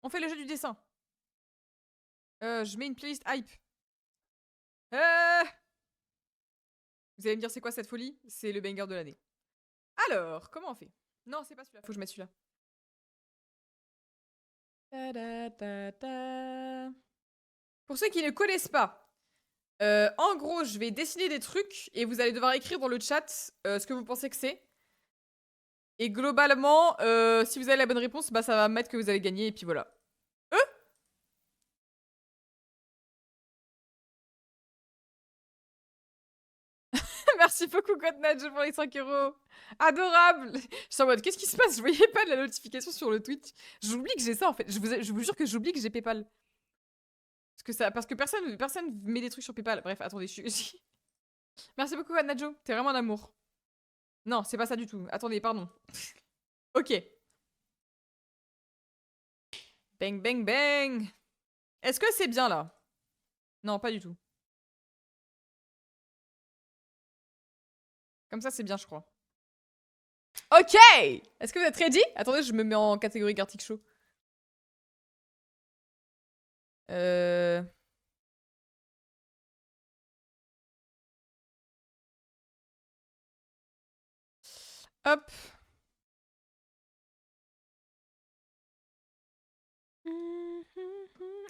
On fait le jeu du dessin. Je mets une playlist hype. Euh... Vous allez me dire c'est quoi cette folie? C'est le banger de l'année. Alors, comment on fait? Non, c'est pas celui-là. Faut que je mette celui-là. Pour ceux qui ne connaissent pas, en gros, je vais dessiner des trucs et vous allez devoir écrire dans le chat ce que vous pensez que c'est. Et globalement, si vous avez la bonne réponse, bah ça va mettre que vous avez gagné et puis voilà. Merci beaucoup, Cotnadge, pour les 5 €. Adorable. Je suis en mode, qu'est-ce qui se passe? Je voyais pas de la notification sur le Twitch. J'oublie que j'ai ça en fait. Je vous jure que j'oublie que j'ai PayPal. Parce que personne met des trucs sur PayPal. Bref, attendez, Merci beaucoup, Nadjo. T'es vraiment un amour. Non, c'est pas ça du tout. Attendez, pardon. Ok. Bang, bang, bang. Est-ce que c'est bien là? Non, pas du tout. Comme ça, c'est bien, je crois. Ok. Est-ce que vous êtes ready? Attendez, je me mets en catégorie Gartic Show. Euh... Hop.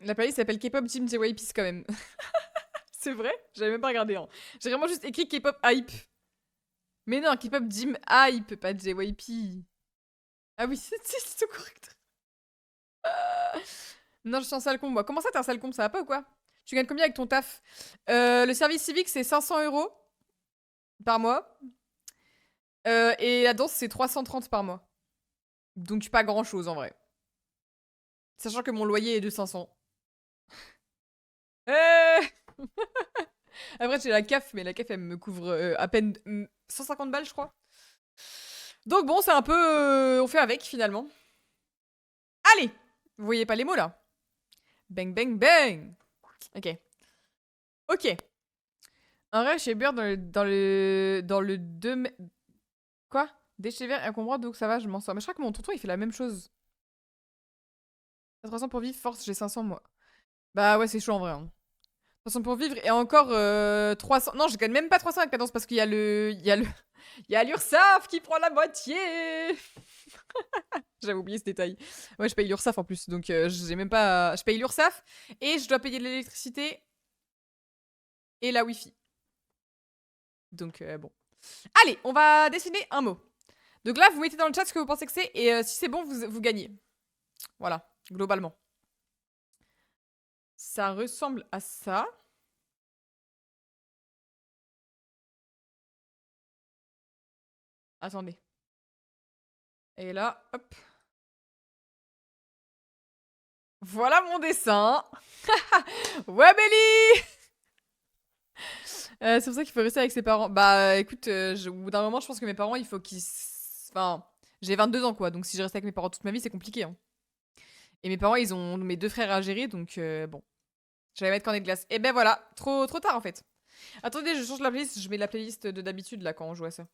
La playlist s'appelle K-pop Jim JYP quand même. C'est vrai? J'avais même pas regardé. Hein. J'ai vraiment juste écrit K-pop hype. Mais non, K-pop Jim hype, pas JYP. Ah oui, c'est tout correct. Non, je suis un sale con, moi. Comment ça, t'es un sale con? Ça va pas ou quoi? Tu gagnes combien avec ton taf? Le service civique, c'est 500 € par mois. Et la danse, c'est 330 par mois. Donc pas grand chose en vrai. Sachant que mon loyer est de 500. Euh Après, j'ai la CAF, mais la CAF, elle me couvre à peine 150 balles, je crois. Donc bon, c'est un peu... on fait avec, finalement. Allez! Vous voyez pas les mots, là? Bang, bang, bang! Ok. Ok. Un rêve chez Beurre dans le 2... Quoi? Déchet vert et encombrant, donc ça va, je m'en sors. Mais je crois que mon tonton, il fait la même chose. 300 pour vivre, force, j'ai 500, moi. Bah ouais, c'est chaud, en vrai. Hein. 300 pour vivre et encore 300... Non, je gagne même pas 300 avec la danse parce qu'il y a le... Il y a l'URSSAF qui prend la moitié. J'avais oublié ce détail. Ouais, je paye l'URSSAF en plus, donc j'ai même pas... Je paye l'URSSAF et je dois payer l'électricité et la Wi-Fi. Donc bon. Allez, on va dessiner un mot. Donc là, vous mettez dans le chat ce que vous pensez que c'est et si c'est bon, vous gagnez. Voilà, globalement. Ça ressemble à ça. Attendez. Et là, hop. Voilà mon dessin. Ouais, Belly. C'est pour ça qu'il faut rester avec ses parents. Bah écoute, au bout d'un moment, je pense que mes parents, il faut qu'ils... Enfin, j'ai 22 ans quoi, donc si je reste avec mes parents toute ma vie, c'est compliqué. Hein. Et mes parents, ils ont mes 2 frères à gérer, donc bon. Je vais mettre cornet de glace. Et ben voilà, trop tard en fait. Attendez, je change la playlist, je mets la playlist de d'habitude là quand on joue à ça.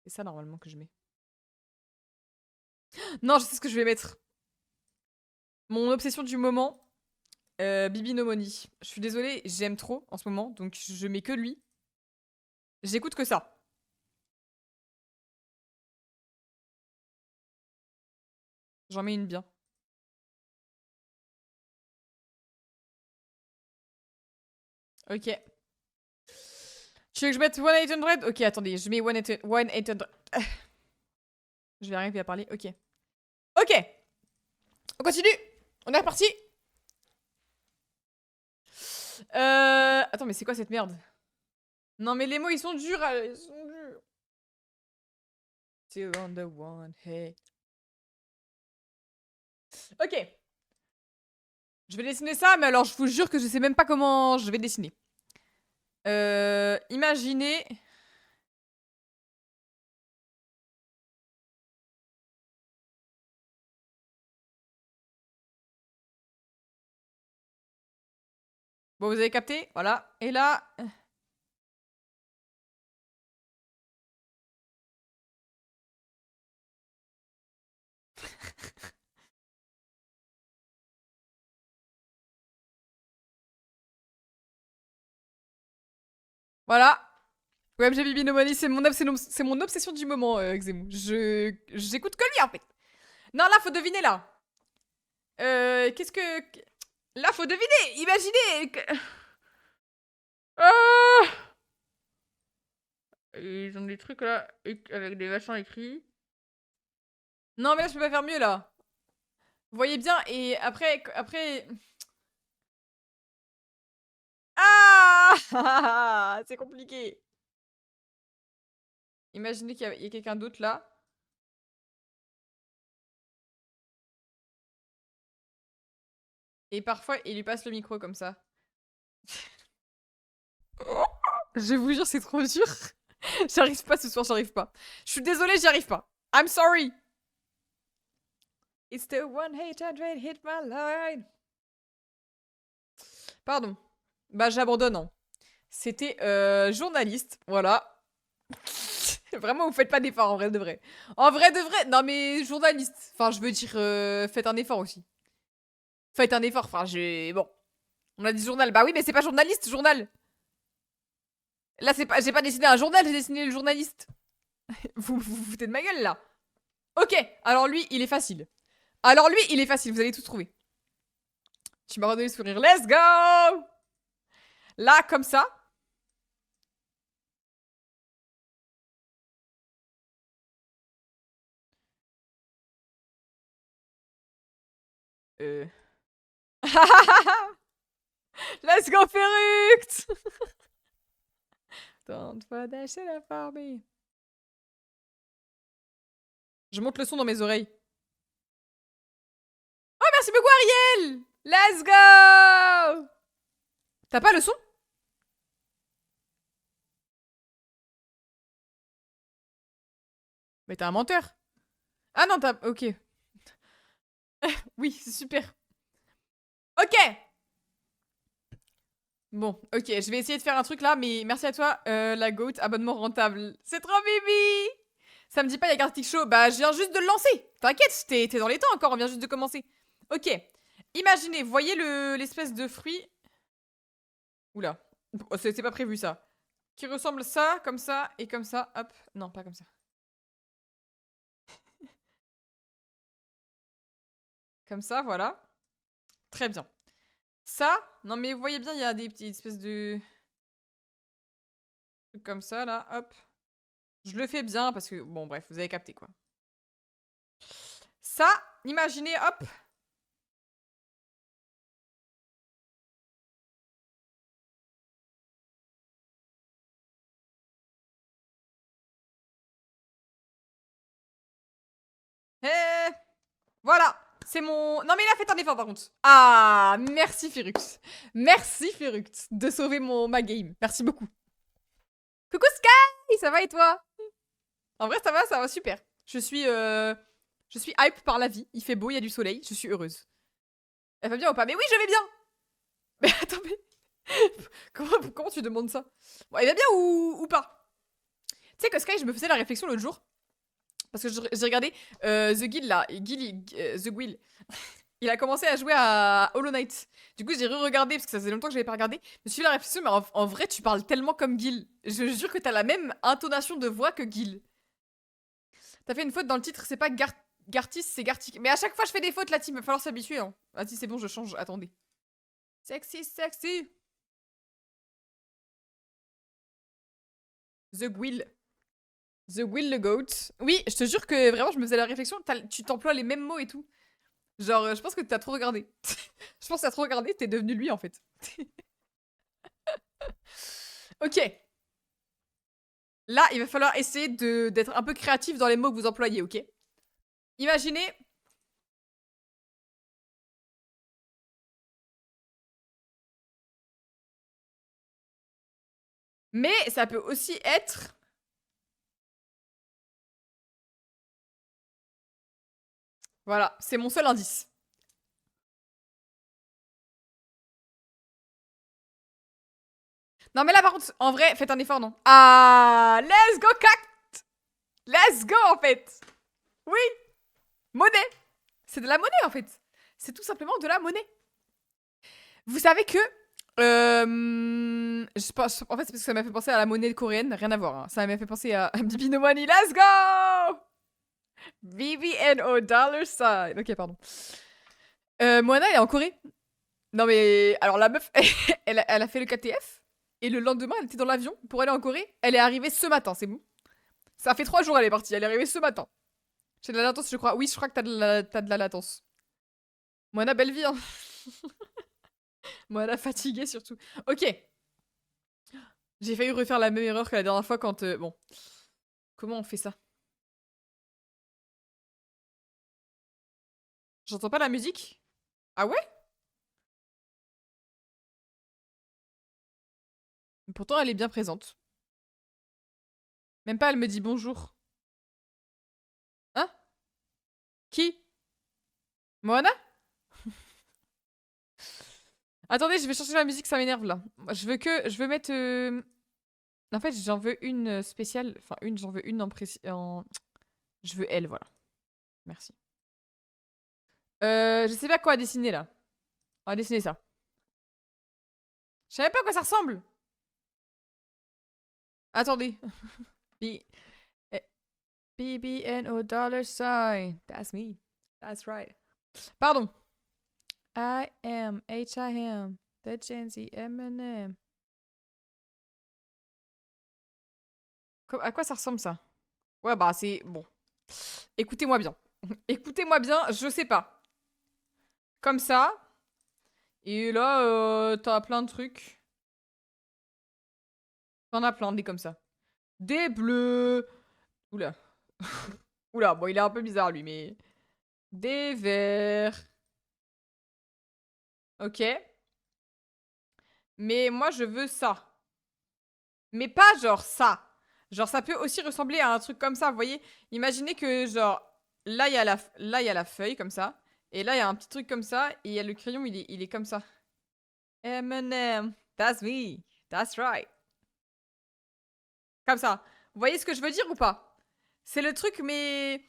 C'est ça normalement que je mets. Non, je sais ce que je vais mettre. Mon obsession du moment, Bibi No Money. Je suis désolée, j'aime trop en ce moment, donc je mets que lui. J'écoute que ça. J'en mets une bien. Ok. Tu veux que je mette 1-800? Ok, attendez, je mets 1-800. Je vais arriver à parler, ok. Ok, on continue. On est reparti. Attends, mais c'est quoi cette merde? Non, mais les mots, ils sont durs. Ils sont durs. Still on the one, hey. Ok. Je vais dessiner ça, mais alors je vous jure que je sais même pas comment je vais dessiner. Imaginez... Bon, vous avez capté? Voilà. Et là... Voilà. Ouais, j'ai Bibi No Money, c'est mon obsession du moment, Xemu. J'écoute que lui, en fait. Non, là, faut deviner, là. Qu'est-ce que... Là, faut deviner. Imaginez que... Ah, ils ont des trucs, là, avec des machins écrits. Non, mais là, je peux pas faire mieux, là. Vous voyez bien, et après... Ah c'est compliqué. Imaginez qu'il y a quelqu'un d'autre, là. Et parfois, il lui passe le micro, comme ça. Je vous jure, c'est trop dur. J'arrive pas ce soir, j'arrive pas. Je suis désolée, j'y arrive pas. I'm sorry. It's the 1-800 hit my line. Pardon. Bah, j'abandonne. Hein. C'était journaliste, voilà. Vraiment, vous faites pas d'effort en vrai de vrai. En vrai de vrai, non mais journaliste. Enfin, je veux dire, faites un effort aussi. Faites un effort, enfin, j'ai... Bon. On a dit journal. Bah oui, mais c'est pas journaliste, journal. Là, c'est pas... j'ai pas dessiné un journal, j'ai dessiné le journaliste. Vous foutez de ma gueule, là. Ok, alors lui, il est facile. Alors lui, il est facile, vous allez tout trouver. Tu m'as redonné le sourire. Let's go! Là, comme ça. Euh... Let's go, Feruct! Don't forget la farmer. Je monte le son dans mes oreilles. Oh, merci beaucoup, Ariel! Let's go! T'as pas le son? Mais t'es un menteur. Ah non, t'as... Ok. Oui, c'est super. Ok! Bon, ok, je vais essayer de faire un truc là, mais merci à toi, la goat, abonnement rentable. C'est trop bibi! Ça me dit pas, il y a Gartic Show. Bah, je viens juste de le lancer. T'inquiète, t'es dans les temps encore, on vient juste de commencer. Ok. Imaginez, vous voyez l'espèce de fruit. Oula. Oh, c'était pas prévu ça. Qui ressemble ça, comme ça, et comme ça. Hop. Non, pas comme ça. Comme ça, voilà. Très bien. Ça, non mais vous voyez bien, il y a des petites espèces de... trucs comme ça, là. Hop. Je le fais bien parce que... Bon, bref, vous avez capté, quoi. Ça, imaginez, hop. Hé, voilà. C'est mon... Non mais là, faites un effort, par contre. Ah, merci, Ferux. Merci, Ferux, de sauver ma game. Merci beaucoup. Coucou, Sky. Ça va et toi? En vrai, ça va super. Je suis hype par la vie. Il fait beau, il y a du soleil. Je suis heureuse. Elle va bien ou pas? Mais oui, je vais bien. Mais attends, mais... comment tu demandes ça? Bon, elle va bien ou pas? Tu sais que Sky, je me faisais la réflexion l'autre jour. Parce que j'ai regardé The Guild là. The Guild. Il a commencé à jouer à Hollow Knight. Du coup, j'ai re-regardé parce que ça faisait longtemps que j'avais pas regardé. Je me suis fait la réflexion, mais en vrai, tu parles tellement comme Gil. Je jure que t'as la même intonation de voix que Gil. T'as fait une faute dans le titre, c'est pas Gartis, c'est Gartic. Mais à chaque fois, je fais des fautes, la team. Va falloir s'habituer. Hein. Ah, si, c'est bon, je change. Attendez. Sexy, sexy. The Guild. The Will the Goat. Oui, je te jure que vraiment, je me faisais la réflexion. Tu t'emploies les mêmes mots et tout. Genre, je pense que t'as trop regardé. Je pense que t'as trop regardé, t'es devenu lui en fait. Ok. Là, il va falloir essayer d'être un peu créatif dans les mots que vous employez, ok? Imaginez. Mais ça peut aussi être. Voilà, c'est mon seul indice. Non, mais là, par contre, en vrai, faites un effort, non? Ah, let's go, cact! Let's go, en fait! Oui! Monnaie! C'est de la monnaie, en fait. C'est tout simplement de la monnaie. Vous savez que... je pense, en fait, c'est parce que ça m'a fait penser à la monnaie coréenne. Rien à voir. Hein. Ça m'a fait penser à Bibi No Money. Let's go! BBNO dollar sign. Ok, pardon. Moana, elle est en Corée. Non, mais... Alors, la meuf, elle a fait le KTF. Et le lendemain, elle était dans l'avion pour aller en Corée. Elle est arrivée ce matin, c'est bon. Ça fait 3 jours, elle est partie. Elle est arrivée ce matin. J'ai de la latence, je crois. Oui, je crois que t'as de la latence. Moana, belle vie, hein. Moana, fatiguée, surtout. Ok. J'ai failli refaire la même erreur que la dernière fois quand... bon. Comment on fait ça? J'entends pas la musique? Ah ouais? Pourtant, elle est bien présente. Même pas, elle me dit bonjour. Hein? Qui? Moana? Attendez, je vais chercher la musique, ça m'énerve là. Je veux mettre... En fait, j'en veux une spéciale. Enfin, j'en veux une en... Je veux elle, voilà. Merci. Je sais pas quoi dessiner là. On va dessiner ça. Je savais pas à quoi ça ressemble. Attendez. B BBNO dollar sign. That's me. That's right. Pardon. I am H.I.M. The Gen Z Eminem. À quoi ça ressemble ça? Ouais, bah c'est... Bon. Écoutez-moi bien. Écoutez-moi bien, je sais pas. Comme ça. Et là, t'as plein de trucs. T'en as plein, des comme ça. Des bleus. Oula. Oula, bon, il est un peu bizarre, lui, mais... Des verts. Ok. Mais moi, je veux ça. Mais pas genre ça. Genre, ça peut aussi ressembler à un truc comme ça, vous voyez? Imaginez que, genre, là, il y a la feuille, comme ça. Et là, il y a un petit truc comme ça. Et il y a le crayon, il est comme ça. Eminem. That's me. That's right. Comme ça. Vous voyez ce que je veux dire ou pas? C'est le truc, mais...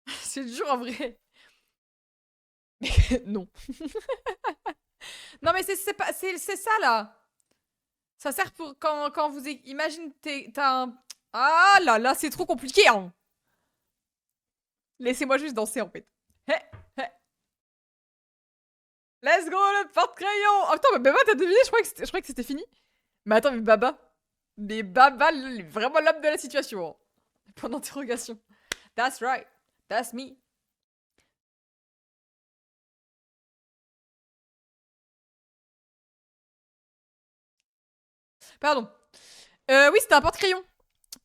c'est dur en vrai. Non. Non, mais c'est ça, là. Ça sert pour quand vous... Imagine, t'as un... Ah là là, c'est trop compliqué, hein. Laissez-moi juste danser, en fait. Hé, hé. Let's go, le porte-crayon. Oh, attends, mais Baba, t'as deviné? Je croyais que c'était fini. Mais attends, mais Baba... Mais Baba, vraiment l'homme de la situation. Hein. Point d'interrogation. That's right. That's me. Pardon. Oui, c'était un porte-crayon.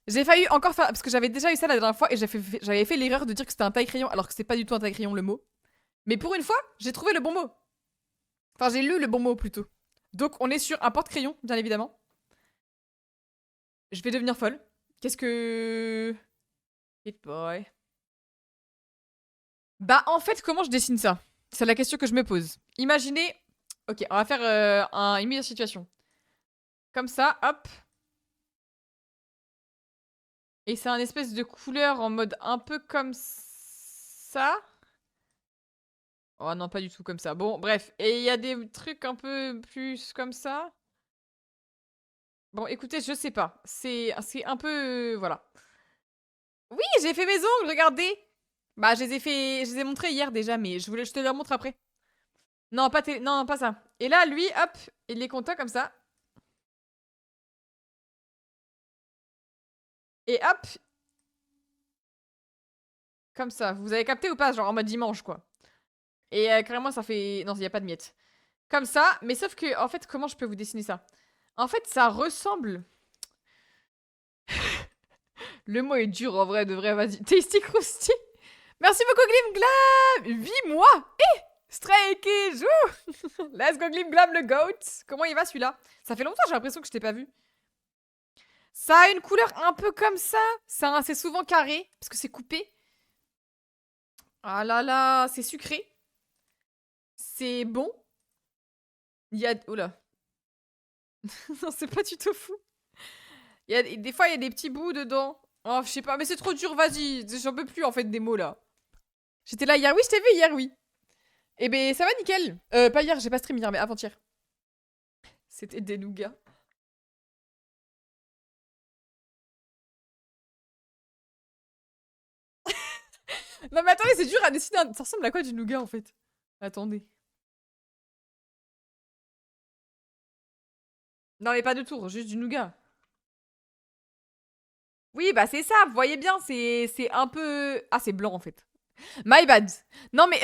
J'ai failli encore faire... Parce que j'avais déjà eu ça la dernière fois et j'avais fait l'erreur de dire que c'était un taille-crayon alors que c'était pas du tout un taille-crayon le mot. Mais pour une fois, j'ai trouvé le bon mot. Enfin, j'ai lu le bon mot plutôt. Donc, on est sur un porte-crayon, bien évidemment. Je vais devenir folle. Qu'est-ce que... Hit boy. Bah, en fait, comment je dessine ça? C'est la question que je me pose. Imaginez... Ok, on va faire une mise en situation. Comme ça, hop. Et c'est un espèce de couleur en mode un peu comme ça. Oh non, pas du tout comme ça. Bon, bref. Et il y a des trucs un peu plus comme ça. Bon, écoutez, je sais pas. C'est un peu... voilà. Oui, j'ai fait mes ongles, regardez. Bah, je les ai montrés hier déjà, mais je te les remontre après. Non, non, pas ça. Et là, lui, hop, il les compta comme ça. Et hop. Comme ça. Vous avez capté ou pas? Genre en mode dimanche, quoi. Et carrément, ça fait... Non, il n'y a pas de miettes. Comme ça, mais sauf que, en fait, comment je peux vous dessiner ça? En fait, ça ressemble... Le mot est dur, en vrai, de vrai, vas-y. Tasty Krusty. Merci beaucoup, Glim Glam. 8 mois. Stray Kids. Let's go, Glim Glam, le goat. Comment il va, celui-là? Ça fait longtemps, j'ai l'impression que je t'ai pas vu. Ça a une couleur un peu comme ça. C'est souvent carré, parce que c'est coupé. Ah là là, c'est sucré. C'est bon. Il y a... Oula. Non, c'est pas du tout fou. Des fois, il y a des petits bouts dedans. Oh, je sais pas, mais c'est trop dur, vas-y. J'en peux plus, en fait, des mots, là. J'étais là hier, oui, je t'ai vu hier, oui. Eh ben, ça va nickel. Pas hier, j'ai pas stream hier, mais avant-hier. C'était des nougats. Non mais attendez, c'est dur à décider. Ça ressemble à quoi du nougat en fait? Attendez. Non mais pas de tour, juste du nougat. Oui, bah c'est ça, vous voyez bien, c'est un peu... Ah, c'est blanc en fait. My bad. Non mais...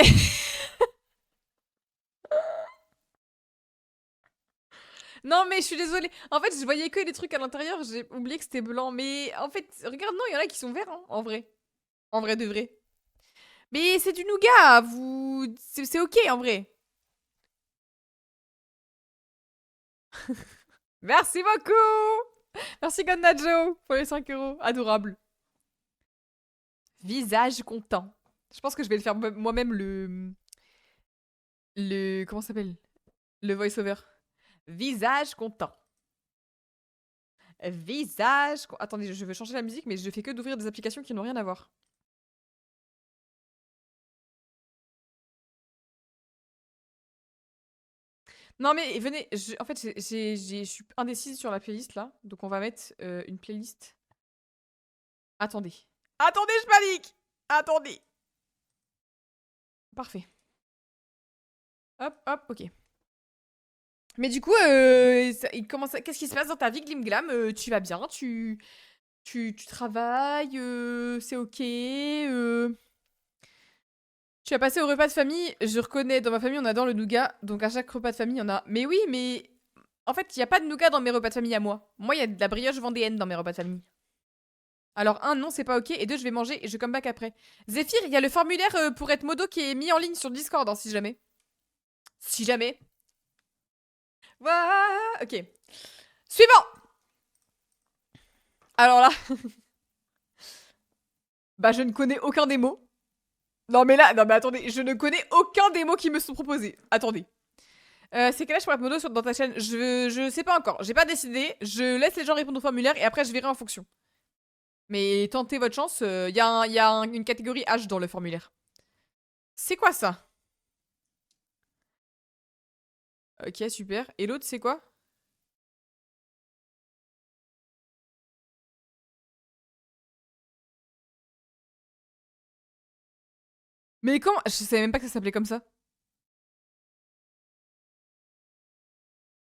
Non mais je suis désolée. En fait, je voyais que des trucs à l'intérieur, j'ai oublié que c'était blanc. Mais en fait, regarde, non, il y en a qui sont verts, hein, en vrai. En vrai de vrai. Mais c'est du nougat, vous... C'est ok en vrai. Merci beaucoup. Merci Godnajo pour les 5 €. Adorable. Visage content. Je pense que je vais le faire moi-même le... Comment ça s'appelle? Le voice-over. Visage content. Attendez, je veux changer la musique, mais je fais que d'ouvrir des applications qui n'ont rien à voir. Non mais venez, en fait, je suis indécise sur la playlist là, donc on va mettre une playlist. Attendez. Attendez, je panique. Attendez. Parfait. Hop, hop, ok. Mais du coup, qu'est-ce qui se passe dans ta vie, Glim Glam? Tu vas bien? Tu travailles? C'est ok? Tu as passé au repas de famille? Je reconnais, dans ma famille, on adore le nougat, donc à chaque repas de famille, il y en a. Mais oui, mais en fait, il n'y a pas de nougat dans mes repas de famille à moi. Moi, il y a de la brioche vendéenne dans mes repas de famille. Alors, un, non, c'est pas ok. Et deux, je vais manger et je come back après. Zéphyr, il y a le formulaire pour être modo qui est mis en ligne sur le Discord, hein, si jamais. Si jamais. Voilà, ok. Suivant. Alors là, bah je ne connais aucun des mots. Non mais là, non mais attendez, je ne connais aucun des mots qui me sont proposés. Attendez. C'est quel âge pour être modo dans ta chaîne? Je sais pas encore. J'ai pas décidé. Je laisse les gens répondre au formulaire et après je verrai en fonction. Mais tentez votre chance. Il y a une catégorie âge dans le formulaire. C'est quoi ça? Ok, super. Et l'autre, c'est quoi? Mais comment? Je savais même pas que ça s'appelait comme ça.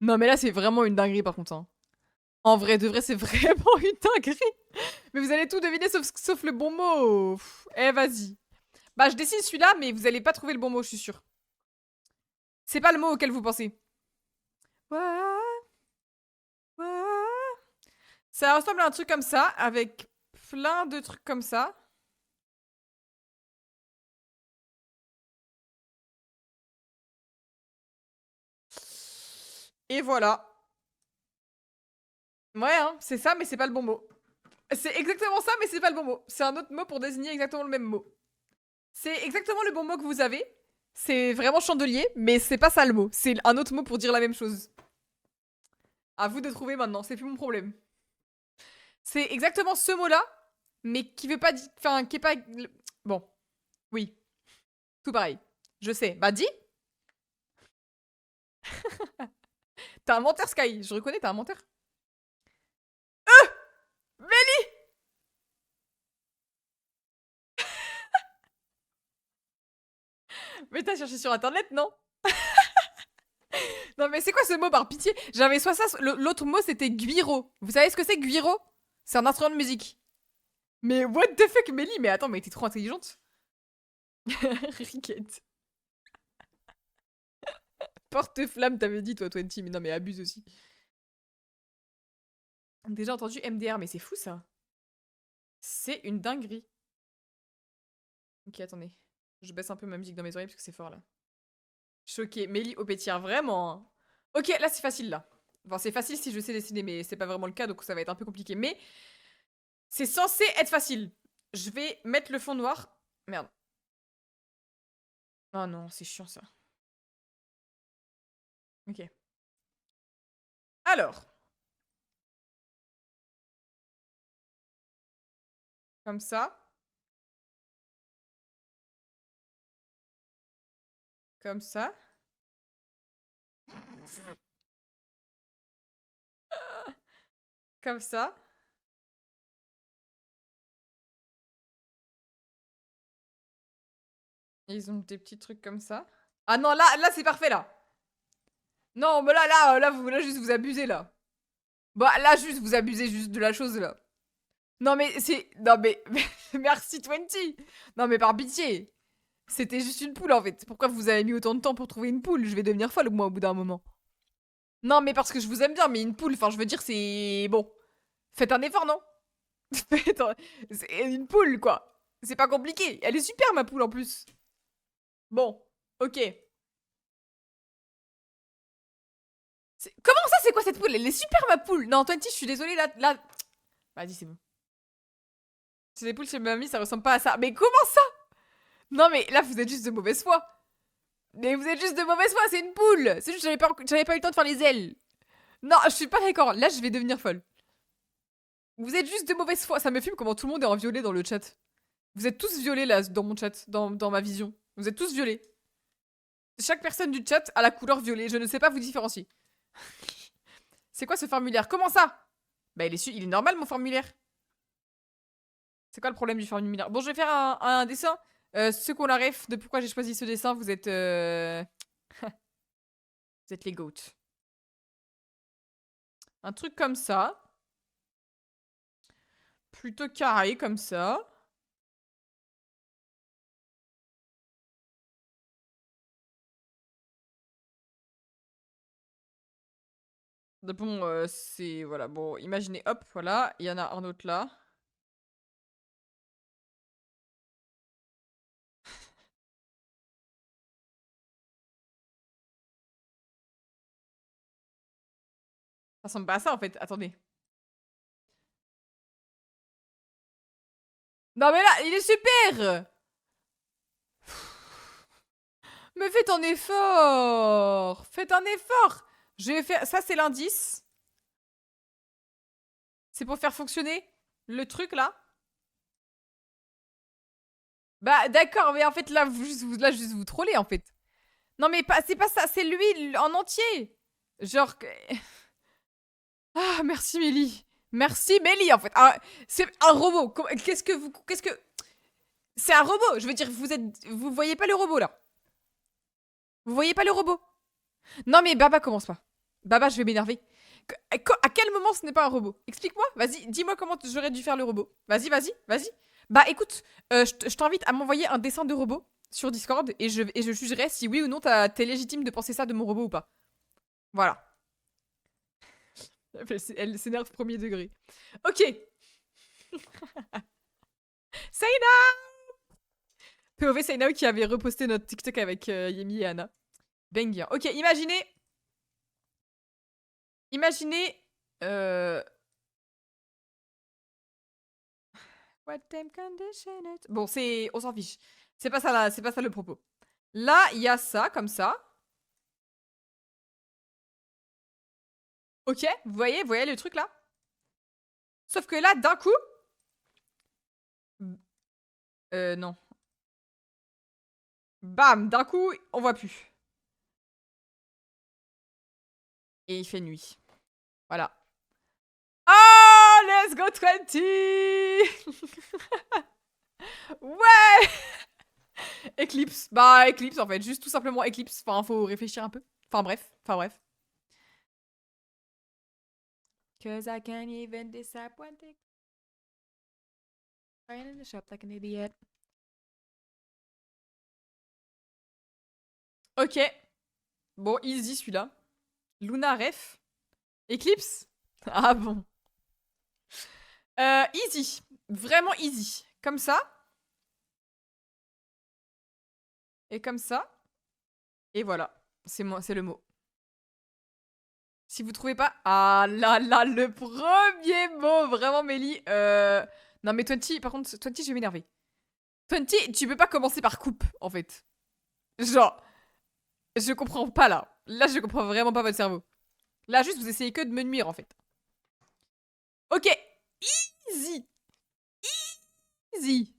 Non mais là, c'est vraiment une dinguerie par contre, hein. En vrai, de vrai, c'est vraiment une dinguerie. Mais vous allez tout deviner sauf le bon mot. Eh, vas-y. Bah, je dessine celui-là, mais vous allez pas trouver le bon mot, je suis sûre. C'est pas le mot auquel vous pensez. Ouah, ouah. Ça ressemble à un truc comme ça, avec plein de trucs comme ça. Et voilà. Ouais, hein, c'est ça, mais c'est pas le bon mot. C'est exactement ça, mais c'est pas le bon mot. C'est un autre mot pour désigner exactement le même mot. C'est exactement le bon mot que vous avez. C'est vraiment chandelier, mais c'est pas ça le mot. C'est un autre mot pour dire la même chose. À vous de trouver maintenant, c'est plus mon problème. C'est exactement ce mot-là, mais qui veut pas dire. Enfin, qui est pas. Bon, oui, tout pareil. Je sais. Bah, dis. T'as un menteur, Sky. Je reconnais, t'as un menteur. Mais Mais t'as cherché sur internet, non? Non, mais c'est quoi ce mot par pitié? J'avais soit ça, l'autre mot c'était guiro. Vous savez ce que c'est guiro? C'est un instrument de musique. Mais what the fuck, Mélie? Mais attends, mais t'es trop intelligente. Riquette. Porte-flamme, t'avais dit, toi, 20. Mais non, mais abuse aussi. Déjà entendu MDR, mais c'est fou ça. C'est une dinguerie. Ok, attendez. Je baisse un peu ma musique dans mes oreilles parce que c'est fort là. Choqué. Mélie au pétillard, vraiment, hein. Ok, là c'est facile là. Enfin, c'est facile si je sais dessiner, mais c'est pas vraiment le cas, donc ça va être un peu compliqué. Mais c'est censé être facile. Je vais mettre le fond noir. Merde. Oh non, c'est chiant ça. Ok. Alors, comme ça. Comme ça. Comme ça. Et ils ont des petits trucs comme ça. Ah non, là c'est parfait, là. Non, mais là, juste, vous abusez, là. Bah, là, juste, vous abusez juste de la chose, là. Non, mais c'est... Non, mais... Merci, 20. Non, mais par pitié. C'était juste une poule, en fait. Pourquoi vous avez mis autant de temps pour trouver une poule? Je vais devenir folle, moi, au bout d'un moment. Non, mais parce que je vous aime bien, mais une poule, enfin, je veux dire, c'est... Bon. Faites un effort, non? C'est une poule, quoi. C'est pas compliqué. Elle est super, ma poule, en plus. Bon. Ok. Comment ça, c'est quoi cette poule? Elle est super, ma poule. Non, 20, je suis désolée, là... Vas-y, c'est bon. C'est des poules chez mamie, ça ressemble pas à ça. Mais comment ça? Non, mais là, vous êtes juste de mauvaise foi. Mais vous êtes juste de mauvaise foi, c'est une poule. C'est juste que j'avais pas eu le temps de faire les ailes. Non, je suis pas d'accord. Là, je vais devenir folle. Vous êtes juste de mauvaise foi. Ça me fume comment tout le monde est en violet dans le chat. Vous êtes tous violets là, dans mon chat, dans ma vision. Vous êtes tous violets. Chaque personne du chat a la couleur violet. Je ne sais pas vous différencier. C'est quoi ce formulaire? Comment ça? Bah, il est normal, mon formulaire. C'est quoi le problème du formulaire? Bon, je vais faire un dessin. Ceux qui ont la ref de pourquoi j'ai choisi ce dessin, vous êtes... vous êtes les goats. Un truc comme ça. Plutôt carré, comme ça. Bon, c'est... Voilà, bon, imaginez, hop, voilà. Il y en a un autre là. Ça ressemble pas à ça, en fait. Attendez. Non, mais là, il est super! Mais faites un effort! Faites un effort! Je vais faire... Ça, c'est l'indice. C'est pour faire fonctionner le truc, là. Bah, d'accord, mais en fait, là, juste vous trollez, en fait. Non, mais c'est pas ça. C'est lui en entier. Genre... Ah, merci, Mélie. Merci, Mélie, en fait. Ah, c'est un robot. Qu'est-ce que vous... Qu'est-ce que... C'est un robot. Je veux dire, vous voyez pas le robot, là. Vous voyez pas le robot. Non, mais Baba, commence pas. Baba, je vais m'énerver. À quel moment ce n'est pas un robot? Explique-moi, vas-y, dis-moi comment j'aurais dû faire le robot. Vas-y, vas-y, vas-y. Bah écoute, je t'invite à m'envoyer un dessin de robot sur Discord et je jugerai si oui ou non t'es légitime de penser ça de mon robot ou pas. Voilà. Elle s'énerve premier degré. Ok. Sayna! POV Sayna qui avait reposté notre TikTok avec Yemi et Anna. Banger. Ok, imaginez... Imaginez... What time condition it... Bon, c'est... On s'en fiche. C'est pas ça, là, c'est pas ça le propos. Là, il y a ça, comme ça. Ok, vous voyez le truc là? Sauf que là, d'un coup... non. Bam, d'un coup, on voit plus. Et il fait nuit. Voilà. Oh, let's go 20! Ouais! Eclipse. Bah, Eclipse en fait. Juste tout simplement Eclipse. Enfin, faut réfléchir un peu. Enfin, bref. Enfin, bref. Cause I can't even decide one thing. Crying in the shop like an idiot. Ok. Bon, easy celui-là. Luna ref. Eclipse? Ah bon. Easy. Vraiment easy. Comme ça. Et comme ça. Et voilà. C'est moi, c'est le mot. Si vous trouvez pas... Ah là là, le premier mot. Vraiment, Mélie. Non mais 20, par contre, 20, je vais m'énerver. 20, tu peux pas commencer par coupe, en fait. Genre... Je comprends pas, là. Là, je comprends vraiment pas votre cerveau. Là, juste, vous essayez que de me nuire, en fait. Ok. Easy. Easy.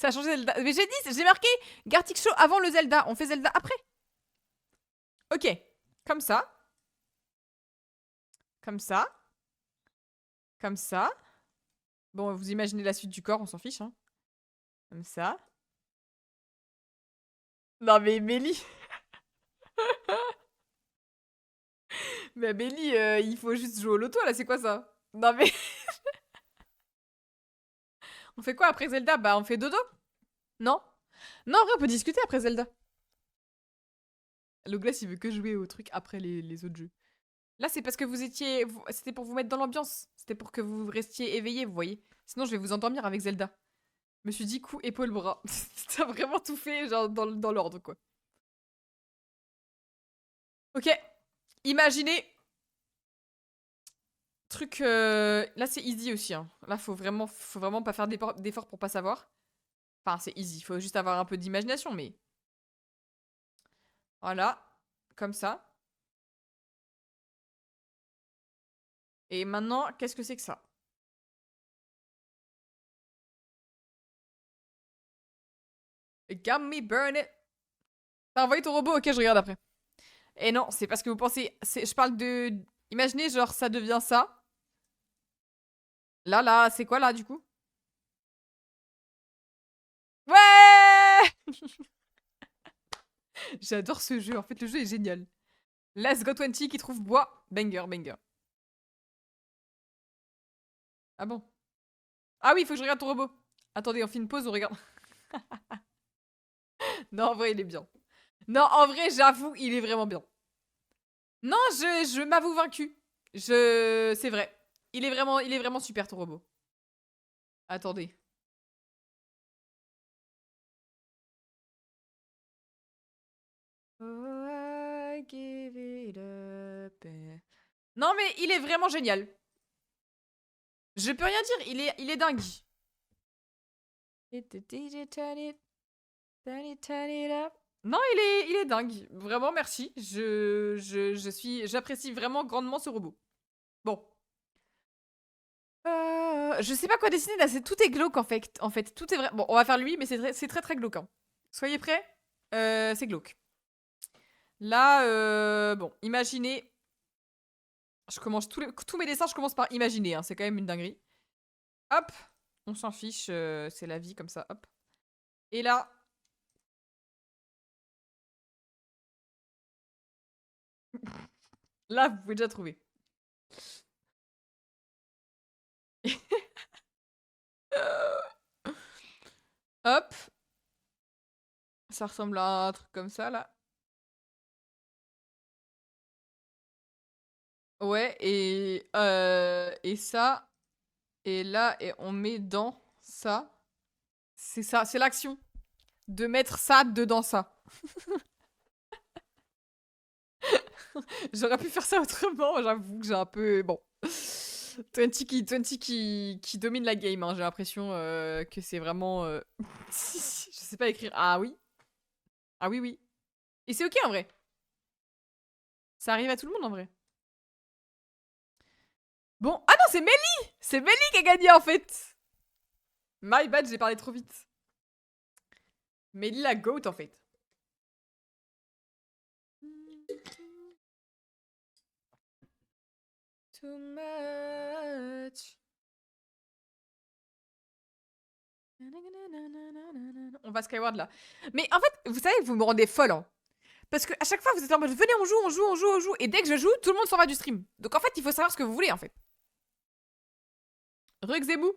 Ça a changé Zelda. Mais j'ai marqué Gartic Show avant le Zelda. On fait Zelda après. Ok. Comme ça. Comme ça. Comme ça. Bon, vous imaginez la suite du corps, on s'en fiche. Hein. Comme ça. Non mais Mélie. Mais Amélie, il faut juste jouer au loto là, c'est quoi ça? Non mais. On fait quoi après Zelda? Bah on fait dodo? Non? Non, en vrai, on peut discuter après Zelda. Le Glace, il veut que jouer au truc après les autres jeux. Là, c'est parce que vous étiez. C'était pour vous mettre dans l'ambiance. C'était pour que vous restiez éveillé, vous voyez. Sinon, je vais vous endormir avec Zelda. Je me suis dit cou, épaule, bras. T'as vraiment tout fait, genre, dans l'ordre, quoi. Ok. Imaginez. Truc. Là, c'est easy aussi. Hein. Là, faut vraiment pas faire d'efforts pour pas savoir. Enfin, c'est easy. Faut juste avoir un peu d'imagination, mais. Voilà. Comme ça. Et maintenant, qu'est-ce que c'est que ça? Gummy burn it. T'as envoyé ton robot? Ok, je regarde après. Et non, c'est parce que vous pensez. Je parle de. Imaginez, genre, ça devient ça. Là, c'est quoi là, du coup? Ouais. J'adore ce jeu. En fait, le jeu est génial. Let's Go 20 qui trouve bois. Banger, banger. Ah bon? Ah oui, il faut que je regarde ton robot. Attendez, on fait une pause, on regarde. Non, en vrai, il est bien. Non, en vrai, j'avoue, il est vraiment bien. Non, je m'avoue vaincu. C'est vrai. Il est vraiment super, ton robot. Attendez. Oh, I give it up. Non, mais il est vraiment génial. Je peux rien dire, il est dingue. Non, il est dingue. Vraiment, merci. J'apprécie vraiment grandement ce robot. Bon. Je sais pas quoi dessiner là, tout est glauque en fait. En fait, tout est vrai. Bon, on va faire lui, mais c'est très très glauque. Hein. Soyez prêts. C'est glauque. Là, bon, imaginez. Je commence tous mes dessins, je commence par imaginer. Hein, c'est quand même une dinguerie. Hop, on s'en fiche, c'est la vie comme ça. Hop. Et là. Là, vous pouvez déjà trouver. Hop. Ça ressemble à un truc comme ça, là. Ouais, et ça. Et là, et on met dans ça. C'est ça, c'est l'action. De mettre ça dedans ça. J'aurais pu faire ça autrement, j'avoue que j'ai un peu... Bon. 20 qui domine la game, hein. J'ai l'impression que c'est vraiment... Je sais pas écrire. Ah oui. Ah oui, oui. Et c'est ok en vrai. Ça arrive à tout le monde en vrai. Bon. Ah non, c'est Mélie. C'est Mélie qui a gagné en fait. My bad, j'ai parlé trop vite. Mélie la goat en fait. Too much. On va Skyward là. Mais en fait, vous savez, vous me rendez folle. Hein. Parce que à chaque fois, vous êtes en mode venez, on joue, on joue, on joue, on joue. Et dès que je joue, tout le monde s'en va du stream. Donc en fait, il faut savoir ce que vous voulez en fait. Ruxemu.